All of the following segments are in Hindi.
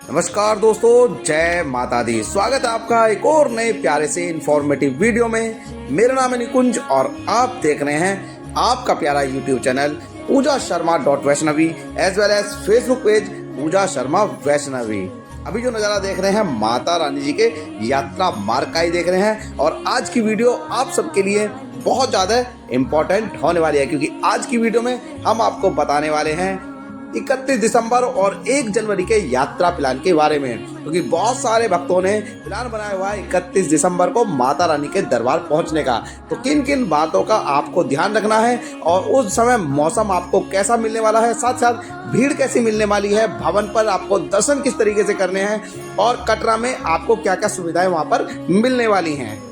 नमस्कार दोस्तों, जय माता दी। स्वागत है आपका एक और नए प्यारे से इंफॉर्मेटिव वीडियो में। मेरा नाम है निकुंज और आप देख रहे हैं आपका प्यारा YouTube channel Pooja Sharma .Vaishnavi as well as Facebook page Pooja Sharma Vaishnavi. अभी जो नज़ारा देख रहे हैं माता रानी जी के यात्रा मार्ग का ही देख रहे हैं और आज की वीडियो आप सबके लिए बहुत ज़्यादा इम्पोर्टेंट होने वाली है, क्योंकि आज की वीडियो में हम आपको बताने वाले हैं 31 दिसंबर और 1 जनवरी के यात्रा प्लान के बारे में। क्योंकि बहुत सारे भक्तों ने प्लान बनाया हुआ है 31 दिसंबर को माता रानी के दरबार पहुंचने का। तो किन किन बातों का आपको ध्यान रखना है और उस समय मौसम आपको कैसा मिलने वाला है, साथ साथ भीड़ कैसी मिलने वाली है, भवन पर आपको दर्शन किस तरीके से करने हैं और कटरा में आपको क्या क्या सुविधाएं वहां पर मिलने वाली हैं,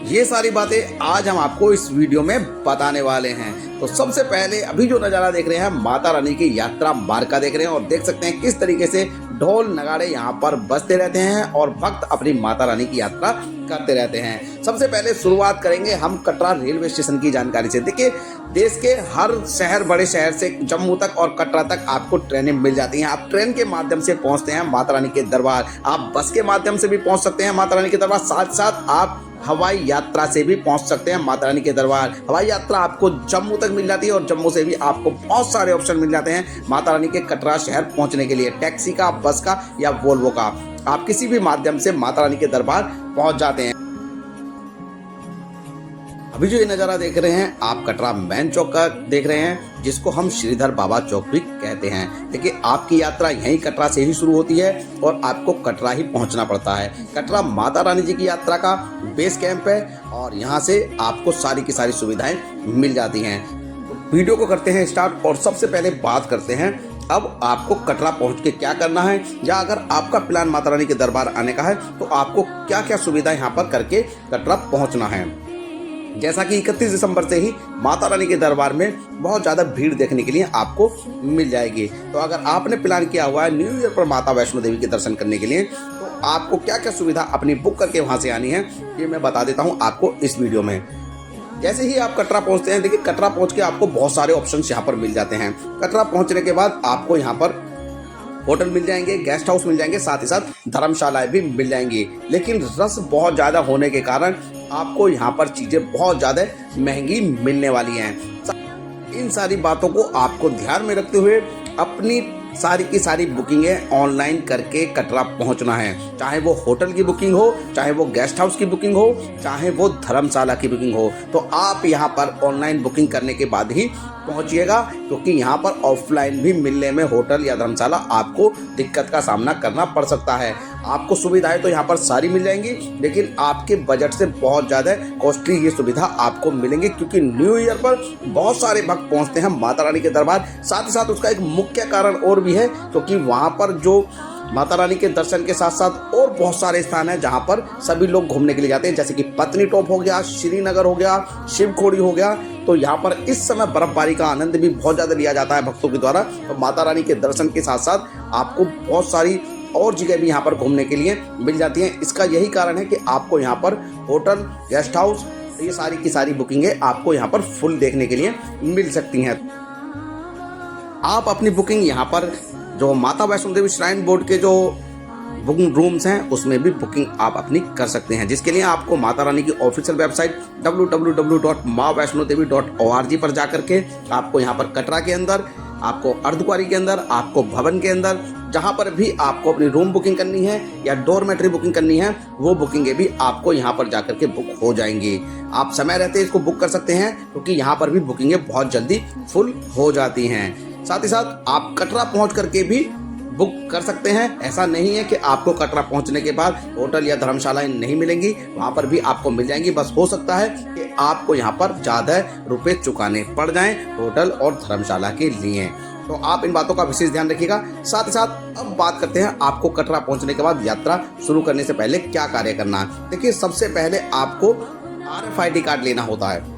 ये सारी बातें आज हम आपको इस वीडियो में बताने वाले हैं। तो सबसे पहले अभी जो नज़ारा देख रहे हैं माता रानी की यात्रा मार्ग का देख रहे हैं और देख सकते हैं किस तरीके से ढोल नगाड़े यहाँ पर बजते रहते हैं और भक्त अपनी माता रानी की यात्रा करते रहते हैं। सबसे पहले शुरुआत करेंगे हम कटरा रेलवे स्टेशन की जानकारी से। देखिए, देश के हर शहर, बड़े शहर से जम्मू तक और कटरा तक आपको ट्रेनें मिल जाती हैं। आप ट्रेन के माध्यम से पहुँचते हैं माता रानी के दरबार, आप बस के माध्यम से भी पहुँच सकते हैं माता रानी के दरबार, साथ साथ आप हवाई यात्रा से भी पहुंच सकते हैं माता रानी के दरबार। हवाई यात्रा आपको जम्मू तक मिल जाती है और जम्मू से भी आपको बहुत सारे ऑप्शन मिल जाते हैं माता रानी के कटरा शहर पहुंचने के लिए, टैक्सी का, बस का या वोल्वो का। आप किसी भी माध्यम से माता रानी के दरबार पहुंच जाते हैं। अभी जो ये नज़ारा देख रहे हैं आप कटरा मेन चौक का देख रहे हैं, जिसको हम श्रीधर बाबा चौक भी कहते हैं। देखिए, आपकी यात्रा यहीं कटरा से ही शुरू होती है और आपको कटरा ही पहुंचना पड़ता है। कटरा माता रानी जी की यात्रा का बेस कैंप है और यहाँ से आपको सारी की सारी सुविधाएं मिल जाती हैं। तो वीडियो को करते हैं स्टार्ट और सबसे पहले बात करते हैं अब आपको कटरा पहुंच के क्या करना है, या अगर आपका प्लान माता रानी के दरबार आने का है तो आपको क्या क्या सुविधा यहाँ पर करके कटरा पहुँचना है। जैसा कि 31 दिसंबर से ही माता रानी के दरबार में बहुत ज़्यादा भीड़ देखने के लिए आपको मिल जाएगी। तो अगर आपने प्लान किया हुआ है न्यू ईयर पर माता वैष्णो देवी के दर्शन करने के लिए, तो आपको क्या क्या सुविधा अपनी बुक करके वहाँ से आनी है ये मैं बता देता हूँ आपको इस वीडियो में। जैसे ही आप कटरा पहुँचते हैं, देखिए कटरा पहुँच के आपको बहुत सारे ऑप्शन यहाँ पर मिल जाते हैं। कटरा पहुँचने के बाद आपको यहाँ पर होटल मिल जाएंगे, गेस्ट हाउस मिल जाएंगे, साथ ही साथ धर्मशालाएं भी मिल जाएंगी। लेकिन रश बहुत ज़्यादा होने के कारण आपको यहाँ पर चीज़ें बहुत ज़्यादा महंगी मिलने वाली हैं। इन सारी बातों को आपको ध्यान में रखते हुए अपनी सारी की सारी बुकिंगें ऑनलाइन करके कटरा पहुंचना है। चाहे वो होटल की बुकिंग हो, चाहे वो गेस्ट हाउस की बुकिंग हो, चाहे वो धर्मशाला की बुकिंग हो, तो आप यहाँ पर ऑनलाइन बुकिंग करने के बाद ही पहुंचिएगा, क्योंकि यहाँ पर ऑफलाइन भी मिलने में होटल या धर्मशाला आपको दिक्कत का सामना करना पड़ सकता है। आपको सुविधाएं तो यहाँ पर सारी मिल जाएंगी, लेकिन आपके बजट से बहुत ज़्यादा कॉस्टली ये सुविधा आपको मिलेंगी, क्योंकि न्यू ईयर पर बहुत सारे भक्त पहुँचते हैं माता रानी के दरबार। साथ ही साथ उसका एक मुख्य कारण और भी है, क्योंकि वहाँ पर जो माता रानी के दर्शन के साथ साथ और बहुत सारे स्थान हैं जहाँ पर सभी लोग घूमने के लिए जाते हैं, जैसे कि पत्नी टॉप हो गया, श्रीनगर हो गया, शिवखोड़ी हो गया। तो यहाँ पर इस समय बर्फबारी का आनंद भी बहुत ज़्यादा लिया जाता है भक्तों के द्वारा। तो माता रानी के दर्शन के साथ साथ आपको बहुत सारी और जगह भी यहाँ पर घूमने के लिए मिल जाती हैं। इसका यही कारण है कि आपको यहाँ पर होटल, गेस्ट हाउस, ये सारी की सारी बुकिंगें आपको यहाँ पर फुल देखने के लिए मिल सकती हैं। आप अपनी बुकिंग यहाँ पर जो माता वैष्णो देवी श्राइन बोर्ड के जो बुकिंग रूम्स हैं उसमें भी बुकिंग आप अपनी कर सकते हैं, जिसके लिए आपको माता रानी की ऑफिशियल वेबसाइट www.maavaishnodevi.org पर जाकर के आपको यहाँ पर कटरा के अंदर, आपको अर्धकुंवारी के अंदर, आपको भवन के अंदर, जहाँ पर भी आपको अपनी रूम बुकिंग करनी है या डॉर्मेट्री बुकिंग करनी है, वो बुकिंगें भी आपको यहाँ पर जाकर के बुक हो जाएंगी। आप समय रहते इसको बुक कर सकते हैं, क्योंकि यहाँ पर भी बुकिंगें बहुत जल्दी फुल हो जाती हैं। साथ ही साथ आप कटरा पहुँच करके भी बुक कर सकते हैं। ऐसा नहीं है कि आपको कटरा पहुंचने के बाद होटल या धर्मशालाएं नहीं मिलेंगी, वहां पर भी आपको मिल जाएंगी। बस हो सकता है कि आपको यहां पर ज़्यादा रुपए चुकाने पड़ जाएं होटल और धर्मशाला के लिए। तो आप इन बातों का विशेष ध्यान रखिएगा। साथ ही साथ अब बात करते हैं आपको कटरा पहुंचने के बाद यात्रा शुरू करने से पहले क्या कार्य करना है। देखिए, सबसे पहले आपको RFID कार्ड लेना होता है।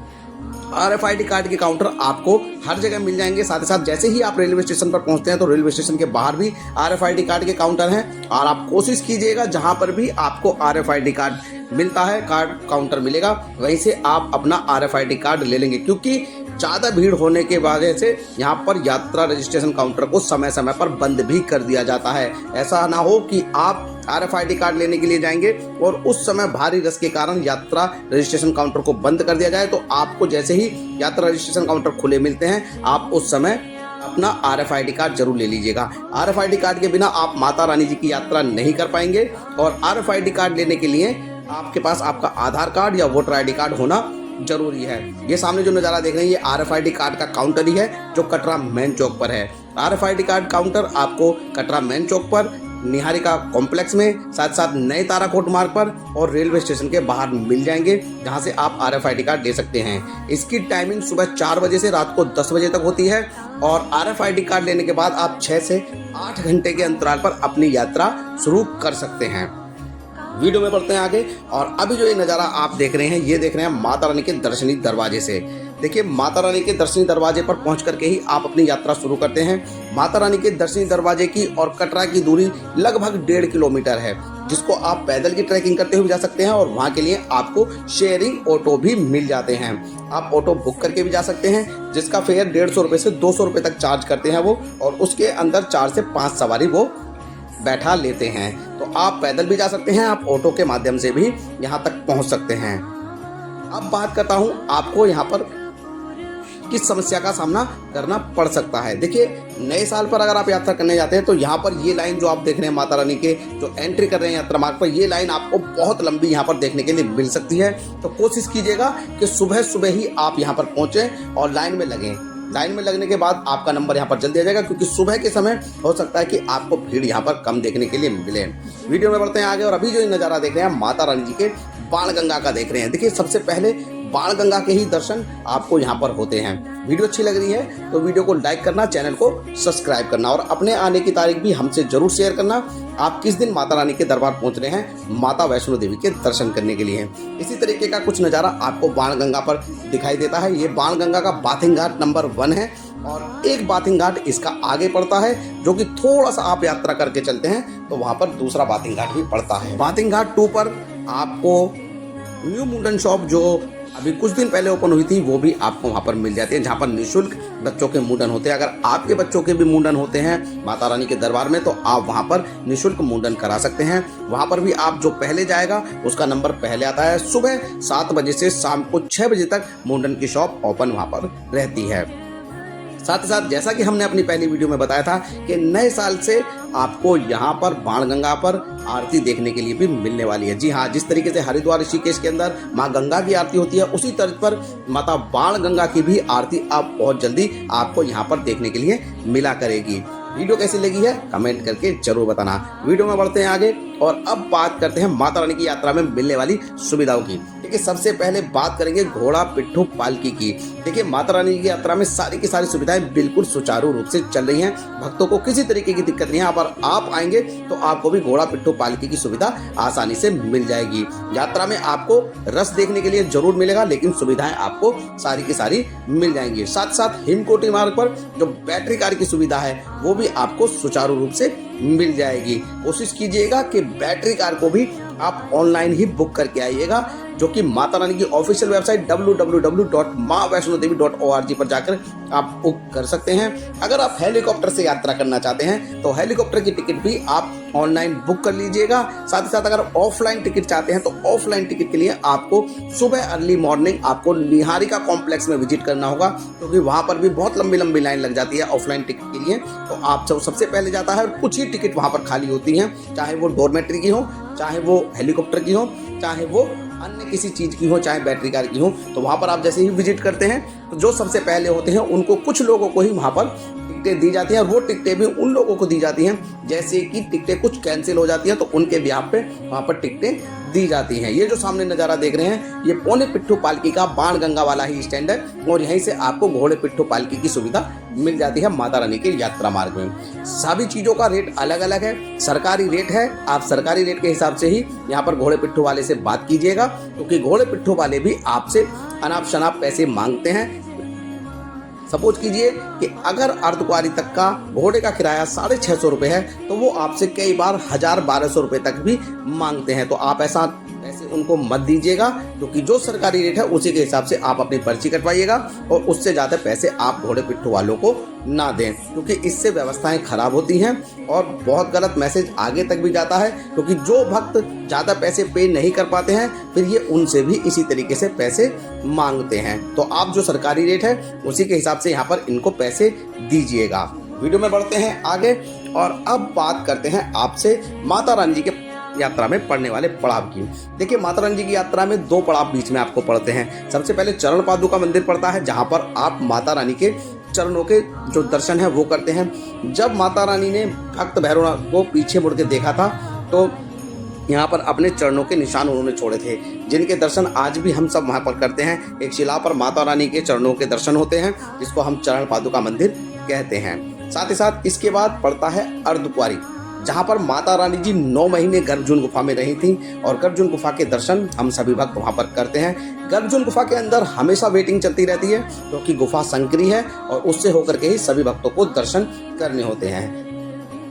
RFID कार्ड के काउंटर आपको हर जगह मिल जाएंगे। साथ ही साथ जैसे ही आप रेलवे स्टेशन पर पहुंचते हैं तो रेलवे स्टेशन के बाहर भी RFID कार्ड के काउंटर हैं, और आप कोशिश कीजिएगा जहां पर भी आपको RFID कार्ड मिलता है, कार्ड काउंटर मिलेगा, वहीं से आप अपना RFID कार्ड ले लेंगे। क्योंकि ज़्यादा भीड़ होने के वजह से यहाँ पर यात्रा रजिस्ट्रेशन काउंटर को समय समय पर बंद भी कर दिया जाता है। ऐसा ना हो कि आप RFID कार्ड लेने के लिए जाएंगे और उस समय भारी रश के कारण यात्रा रजिस्ट्रेशन काउंटर को बंद कर दिया जाए। तो आपको जैसे ही यात्रा रजिस्ट्रेशन काउंटर खुले मिलते हैं, आप उस समय अपना RFID कार्ड जरूर ले लीजिएगा। RFID कार्ड के बिना आप माता रानी जी की यात्रा नहीं कर पाएंगे और RFID कार्ड लेने के लिए आपके पास आपका आधार कार्ड या वोटर ID कार्ड होना जरूरी है। ये सामने जो नज़ारा देख रहे हैं, ये RFID कार्ड का काउंटर ही है जो कटरा मेन चौक पर है। RFID कार्ड काउंटर आपको कटरा मेन चौक पर, निहारिका कॉम्प्लेक्स में, साथ साथ नए ताराकोट मार्ग पर और रेलवे स्टेशन के बाहर मिल जाएंगे, जहां से आप RFID कार्ड ले सकते हैं। इसकी टाइमिंग सुबह 4 बजे से रात को 10 बजे तक होती है और RFID कार्ड लेने के बाद आप 6 से 8 घंटे के अंतराल पर अपनी यात्रा शुरू कर सकते हैं। वीडियो में बढ़ते हैं आगे और अभी जो ये नज़ारा आप देख रहे हैं, ये देख रहे हैं माता रानी के दर्शनी दरवाजे से। देखिए, माता रानी के दर्शनी दरवाजे पर पहुंच करके ही आप अपनी यात्रा शुरू करते हैं। माता रानी के दर्शनी दरवाजे की और कटरा की दूरी लगभग 1.5 किलोमीटर है, जिसको आप पैदल की ट्रैकिंग करते हुए जा सकते हैं और वहाँ के लिए आपको शेयरिंग ऑटो भी मिल जाते हैं। आप ऑटो बुक करके भी जा सकते हैं, जिसका फेयर 150 रुपये से 200 रुपये तक चार्ज करते हैं वो, और उसके अंदर 4 से 5 सवारी वो बैठा लेते हैं। तो आप पैदल भी जा सकते हैं, आप ऑटो के माध्यम से भी यहाँ तक पहुँच सकते हैं। अब बात करता हूँ आपको यहाँ पर किस समस्या का सामना करना पड़ सकता है। देखिए, नए साल पर अगर आप यात्रा करने जाते हैं तो यहाँ पर ये लाइन जो आप देख रहे हैं माता रानी के जो एंट्री कर रहे हैं यात्रा मार्ग पर, ये लाइन आपको बहुत लंबी यहाँ पर देखने के लिए मिल सकती है। तो कोशिश कीजिएगा कि सुबह सुबह ही आप यहाँ पर पहुँचें और लाइन में लगें। लाइन में लगने के बाद आपका नंबर यहाँ पर जल्द दिया जाएगा, क्योंकि सुबह के समय हो सकता है कि आपको भीड़ यहाँ पर कम देखने के लिए मिले। वीडियो में बढ़ते हैं आगे और अभी जो नज़ारा देख रहे हैं माता रानी जी के बाणगंगा का देख रहे हैं। देखिए, सबसे पहले बाणगंगा के ही दर्शन आपको यहाँ पर होते हैं। वीडियो अच्छी लग रही है तो वीडियो को लाइक करना, चैनल को सब्सक्राइब करना और अपने आने की तारीख भी हमसे जरूर शेयर करना। आप किस दिन माता रानी के दरबार पहुँच रहे हैं माता वैष्णो देवी के दर्शन करने के लिए। इसी तरीके का कुछ नज़ारा आपको बाणगंगा पर दिखाई देता है। ये बाणगंगा का बाथिंग घाट नंबर 1 है और एक बाथिंग घाट इसका आगे पड़ता है, जो कि थोड़ा सा आप यात्रा करके चलते हैं तो वहाँ पर दूसरा बाथिंग घाट भी पड़ता है। बाथिंग घाट 2 पर आपको न्यू मुंडन शॉप जो अभी कुछ दिन पहले ओपन हुई थी वो भी आपको वहाँ पर मिल जाती है, जहाँ पर निःशुल्क बच्चों के मुंडन होते हैं। अगर आपके बच्चों के भी मुंडन होते हैं माता रानी के दरबार में तो आप वहाँ पर निःशुल्क मुंडन करा सकते हैं। वहाँ पर भी आप जो पहले जाएगा उसका नंबर पहले आता है। सुबह 7 बजे से शाम को 6 बजे तक मुंडन की शॉप ओपन वहाँ पर रहती है। साथ ही साथ जैसा कि हमने अपनी पहली वीडियो में बताया था कि नए साल से आपको यहाँ पर बाणगंगा पर आरती देखने के लिए भी मिलने वाली है। जी हाँ, जिस तरीके से हरिद्वार ऋषिकेश के अंदर माँ गंगा की आरती होती है, उसी तर्ज पर माता बाणगंगा की भी आरती आप बहुत जल्दी आपको यहाँ पर देखने के लिए मिला करेगी। वीडियो कैसी लगी है कमेंट करके जरूर बताना। वीडियो में बढ़ते हैं आगे और अब बात करते हैं माता रानी की यात्रा में मिलने वाली सुविधाओं की। देखिए, सबसे पहले बात करेंगे घोड़ा पिट्ठू पालकी की। देखिए, माता रानी की यात्रा में सारी की सारी सुविधाएं बिल्कुल सुचारू रूप से चल रही हैं। भक्तों को किसी तरीके की दिक्कत नहीं है। पर आप आएंगे तो आपको भी घोड़ा पिट्ठू पालकी की सुविधा आसानी से मिल जाएगी। यात्रा में आपको रस देखने के लिए जरूर मिलेगा, लेकिन सुविधाएं आपको सारी की सारी मिल जाएंगी। साथ साथ हिमकोटी मार्ग पर जो बैटरी कार की सुविधा है वो भी आपको सुचारू रूप से मिल जाएगी। कोशिश कीजिएगा कि बैटरी कार को भी आप ऑनलाइन ही बुक करके आइएगा, जो कि माता रानी की ऑफिशियल वेबसाइट www.maawaishnodevi.org पर जाकर आप बुक कर सकते हैं। अगर आप हेलीकॉप्टर से यात्रा करना चाहते हैं तो हेलीकॉप्टर की टिकट भी आप ऑनलाइन बुक कर लीजिएगा। साथ ही साथ अगर ऑफलाइन टिकट चाहते हैं तो ऑफलाइन टिकट के लिए आपको सुबह अर्ली मॉर्निंग आपको निहारिका कॉम्प्लेक्स में विजिट करना होगा, क्योंकि वहाँ पर भी बहुत लंबी लंबी लाइन लग जाती है ऑफलाइन टिकट के लिए। तो आप जब सबसे पहले जाता है और कुछ ही टिकट वहाँ पर खाली होती हैं, चाहे वो डॉर्मेट्री की हो, चाहे वो हेलीकॉप्टर की हो, चाहे वो अन्य किसी चीज़ की हो, चाहे बैटरी कार की हो। तो वहाँ पर आप जैसे ही विजिट करते हैं तो जो सबसे पहले होते हैं उनको, कुछ लोगों को ही वहाँ पर टिकटें दी जाती हैं और वो टिकटें भी उन लोगों को दी जाती हैं जैसे कि टिकटें कुछ कैंसिल हो जाती हैं तो उनके ब्याह पे वहाँ पर टिकटें दी जाती हैं। ये जो सामने नज़ारा देख रहे हैं ये पौने पिट्ठू पालकी का बाणगंगा वाला ही स्टैंड है और यहीं से आपको घोड़े पिट्ठू पालकी की सुविधा मिल जाती है माता रानी के यात्रा मार्ग में। सभी चीज़ों का रेट अलग अलग है, सरकारी रेट है। आप सरकारी रेट के हिसाब से ही यहाँ पर घोड़े पिट्ठू वाले से बात कीजिएगा, क्योंकि घोड़े पिट्ठू वाले भी आपसे अनाप शनाप पैसे मांगते हैं। सपोज कीजिए कि अगर अर्धकुंवारी तक का घोड़े का किराया 650 रुपये है तो वो आपसे कई बार 1000-1200 रुपये तक भी मांगते हैं। तो आप ऐसा पैसे उनको मत दीजिएगा, क्योंकि जो सरकारी रेट है उसी के हिसाब से आप अपनी पर्ची कटवाइएगा और उससे ज़्यादा पैसे आप घोड़े पिट्ठू वालों को ना दें, क्योंकि इससे व्यवस्थाएं खराब होती हैं और बहुत गलत मैसेज आगे तक भी जाता है। क्योंकि जो भक्त ज़्यादा पैसे पे नहीं कर पाते हैं फिर ये उनसे भी इसी तरीके से पैसे मांगते हैं। तो आप जो सरकारी रेट है उसी के हिसाब से यहाँ पर इनको पैसे दीजिएगा। वीडियो में बढ़ते हैं आगे और अब बात करते हैं आपसे माता रानी जी के यात्रा में पड़ने वाले पड़ाव की। देखिए, माता रानी जी की यात्रा में 2 पड़ाव बीच में आपको पड़ते हैं। सबसे पहले चरण पादुका मंदिर पड़ता है, जहां पर आप माता रानी के चरणों के जो दर्शन है वो करते हैं। जब माता रानी ने भक्त भैरवनाथ को पीछे मुड़ के देखा था तो यहाँ पर अपने चरणों के निशान उन्होंने छोड़े थे, जिनके दर्शन आज भी हम सब वहाँ पर करते हैं। एक शिला पर माता रानी के चरणों के दर्शन होते हैं, जिसको हम चरण पादुका मंदिर कहते हैं। साथ ही साथ इसके बाद पड़ता है अर्धकुंवारी, जहाँ पर माता रानी जी 9 महीने गर्भजून गुफा में रही थी और गर्भजून गुफा के दर्शन हम सभी भक्त वहाँ पर करते हैं। गर्भजून गुफा के अंदर हमेशा वेटिंग चलती रहती है, क्योंकि गुफा संकरी है और उससे होकर के ही सभी भक्तों को दर्शन करने होते हैं।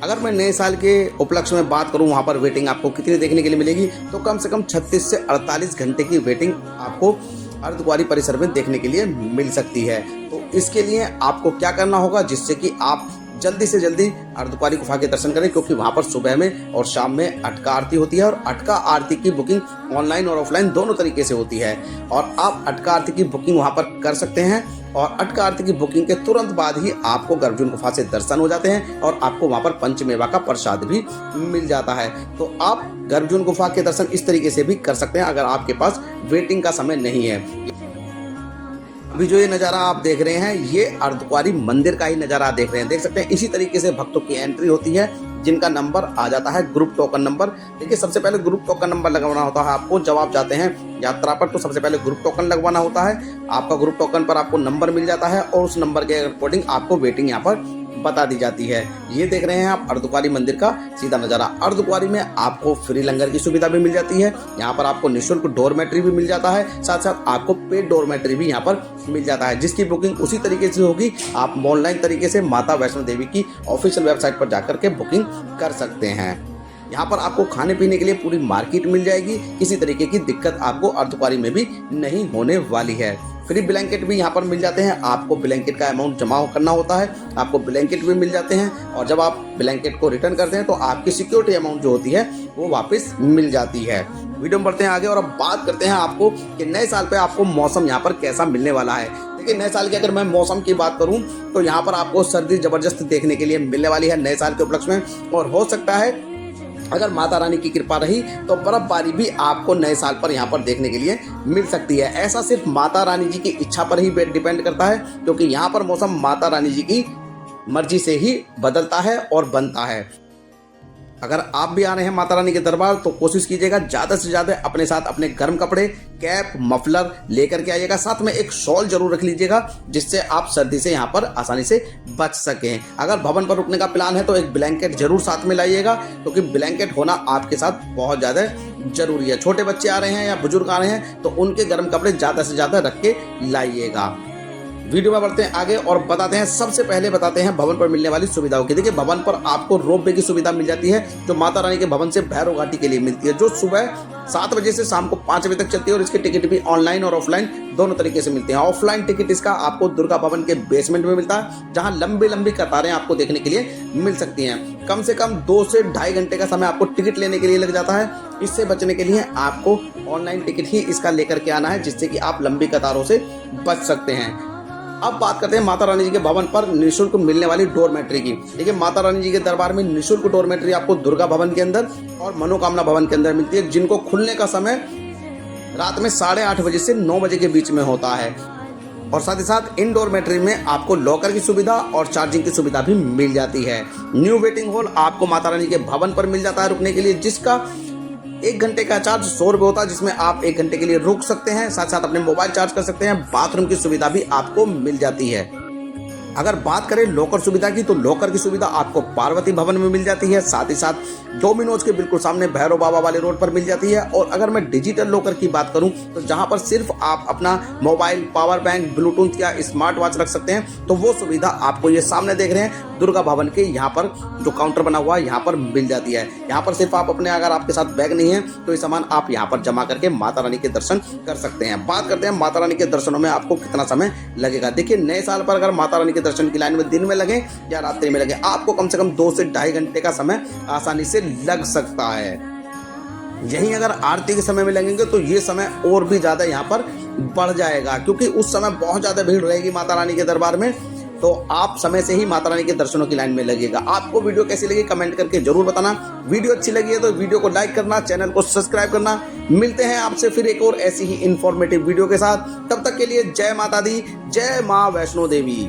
अगर मैं नए साल के उपलक्ष्य में बात करूं, वहाँ पर वेटिंग आपको कितनी देखने के लिए मिलेगी, तो कम से कम 36 से 48 घंटे की वेटिंग आपको अर्धकुंवारी परिसर में देखने के लिए मिल सकती है। तो इसके लिए आपको क्या करना होगा, जिससे कि आप जल्दी से जल्दी अर्धकुंवारी गुफा के दर्शन करें, क्योंकि वहाँ पर सुबह में और शाम में अटका आरती होती है और अटका आरती की बुकिंग ऑनलाइन और ऑफलाइन दोनों तरीके से होती है और आप अटका आरती की बुकिंग वहाँ पर कर सकते हैं। और अटका आरती की बुकिंग के तुरंत बाद ही आपको गर्भजून गुफा से दर्शन हो जाते हैं और आपको वहाँ पर पंचमेवा का प्रसाद भी मिल जाता है। तो आप गर्भजून गुफा के दर्शन इस तरीके से भी कर सकते हैं अगर आपके पास वेटिंग का समय नहीं है। अभी जो ये नज़ारा आप देख रहे हैं ये अर्धकुंवारी मंदिर का ही नज़ारा देख रहे हैं। देख सकते हैं इसी तरीके से भक्तों की एंट्री होती है, जिनका नंबर आ जाता है ग्रुप टोकन नंबर। देखिए, सबसे पहले ग्रुप टोकन नंबर लगवाना होता है आपको। जब आप जाते हैं यात्रा पर तो सबसे पहले ग्रुप टोकन लगवाना होता है। आपका ग्रुप टोकन पर आपको नंबर मिल जाता है और उस नंबर के अकॉर्डिंग आपको वेटिंग यहाँ पर बता दी जाती है। ये देख रहे हैं आप अर्धकुंवारी मंदिर का सीधा नज़ारा। अर्धकुंवारी में आपको फ्री लंगर की सुविधा भी मिल जाती है। यहाँ पर आपको निःशुल्क डोरमेट्री भी मिल जाता है, साथ साथ आपको पेड डोरमेट्री भी यहाँ पर मिल जाता है, जिसकी बुकिंग उसी तरीके से होगी। आप ऑनलाइन तरीके से माता वैष्णो देवी की ऑफिशियल वेबसाइट पर जाकर के बुकिंग कर सकते हैं। यहाँ पर आपको खाने पीने के लिए पूरी मार्केट मिल जाएगी। किसी तरीके की दिक्कत आपको अर्धकुंवारी में भी नहीं होने वाली है। फ्री ब्लैंकेट भी यहाँ पर मिल जाते हैं। आपको ब्लैंकेट का अमाउंट जमा करना होता है, आपको ब्लैंकेट भी मिल जाते हैं और जब आप ब्लैंकेट को रिटर्न करते हैं तो आपकी सिक्योरिटी अमाउंट जो होती है वो वापस मिल जाती है। वीडियो में बढ़ते हैं आगे और अब बात करते हैं आपको कि नए साल पे आपको मौसम यहाँ पर कैसा मिलने वाला है। देखिए, नए साल की अगर मैं मौसम की बात करूँ तो यहाँ पर आपको सर्दी जबरदस्त देखने के लिए मिलने वाली है नए साल के उपलक्ष्य में। और हो सकता है अगर माता रानी की कृपा रही तो बर्फबारी भी आपको नए साल पर यहाँ पर देखने के लिए मिल सकती है। ऐसा सिर्फ माता रानी जी की इच्छा पर ही डिपेंड करता है, क्योंकि यहाँ पर मौसम माता रानी जी की मर्जी से ही बदलता है और बनता है। अगर आप भी आ रहे हैं माता रानी के दरबार तो कोशिश कीजिएगा ज़्यादा से ज़्यादा अपने साथ अपने गर्म कपड़े, कैप, मफलर लेकर के आइएगा। साथ में एक शॉल जरूर रख लीजिएगा, जिससे आप सर्दी से यहाँ पर आसानी से बच सकें। अगर भवन पर रुकने का प्लान है तो एक ब्लैंकेट जरूर साथ में लाइएगा, क्योंकि ब्लैंकेट होना आपके साथ बहुत ज़्यादा जरूरी है। छोटे बच्चे आ रहे हैं या बुजुर्ग आ रहे हैं तो उनके गर्म कपड़े ज़्यादा से ज़्यादा रख के लाइएगा। वीडियो में बढ़ते हैं आगे और बताते हैं, सबसे पहले बताते हैं भवन पर मिलने वाली सुविधाओं की। देखिए, भवन पर आपको रोपवे की सुविधा मिल जाती है, जो माता रानी के भवन से भैरव घाटी के लिए मिलती है, जो सुबह 7 बजे से शाम को 5 बजे तक चलती है और इसकी टिकट भी ऑनलाइन और ऑफलाइन दोनों तरीके से मिलते हैं। ऑफलाइन टिकट इसका आपको दुर्गा भवन के बेसमेंट में मिलता है, जहां लंबी लंबी कतारें आपको देखने के लिए मिल सकती हैं। कम से कम 2 से ढाई घंटे का समय आपको टिकट लेने के लिए लग जाता है। इससे बचने के लिए आपको ऑनलाइन टिकट ही इसका लेकर के आना है, जिससे कि आप लंबी कतारों से बच सकते हैं। अब बात करते हैं माता रानी जी के भवन पर निःशुल्क मिलने वाली डोरमेट्री की। देखिए, माता रानी जी के दरबार में निःशुल्क डोरमेट्री आपको दुर्गा भवन के अंदर और मनोकामना भवन के अंदर मिलती है, जिनको खुलने का समय रात में 8:30 बजे से 9 बजे के बीच में होता है। और साथ ही साथ इन डोरमेट्री में आपको लॉकर की सुविधा और चार्जिंग की सुविधा भी मिल जाती है। न्यू वेटिंग हॉल आपको माता रानी के भवन पर मिल जाता है रुकने के लिए, जिसका 1 घंटे का चार्ज 100 रुपये होता है, जिसमें आप 1 घंटे के लिए रुक सकते हैं। साथ साथ अपने मोबाइल चार्ज कर सकते हैं। बाथरूम की सुविधा भी आपको मिल जाती है। अगर बात करें लॉकर सुविधा की, तो लॉकर की सुविधा आपको पार्वती भवन में मिल जाती है, साथ ही साथ डोमिनोज के बिल्कुल सामने भैरव बाबा वाले रोड पर मिल जाती है। और अगर मैं डिजिटल लॉकर की बात करूं, तो जहां पर सिर्फ आप अपना मोबाइल, पावर बैंक, ब्लूटूथ या स्मार्ट वॉच रख सकते हैं, तो वो सुविधा आपको ये सामने देख रहे हैं दुर्गा भवन के यहाँ पर जो काउंटर बना हुआ है यहाँ पर मिल जाती है। यहाँ पर सिर्फ आप अपने, अगर आपके साथ बैग नहीं है तो ये सामान आप यहाँ पर जमा करके माता रानी के दर्शन कर सकते हैं। बात करते हैं माता रानी के दर्शनों में आपको कितना समय लगेगा। देखिए, नए साल पर अगर माता रानी के दर्शन की लाइन में दिन में लगे या रात्रि में लगे, आपको कम से कम 2 से ढाई घंटे का समय आसानी से लग सकता है। यहीं अगर आरती के समय में लगेंगे तो ये समय और भी ज्यादा यहाँ पर बढ़ जाएगा, क्योंकि उस समय बहुत ज्यादा भीड़ रहेगी माता रानी के दरबार में। तो आप समय से ही माता रानी के दर्शनों की लाइन में लगिएगा। आपको वीडियो कैसी लगी कमेंट करके जरूर बताना। वीडियो अच्छी लगी है तो वीडियो को लाइक करना, चैनल को सब्सक्राइब करना। मिलते हैं आपसे फिर एक और ऐसी ही इंफॉर्मेटिव वीडियो के साथ। तब तक के लिए जय माता दी, जय मां वैष्णो देवी।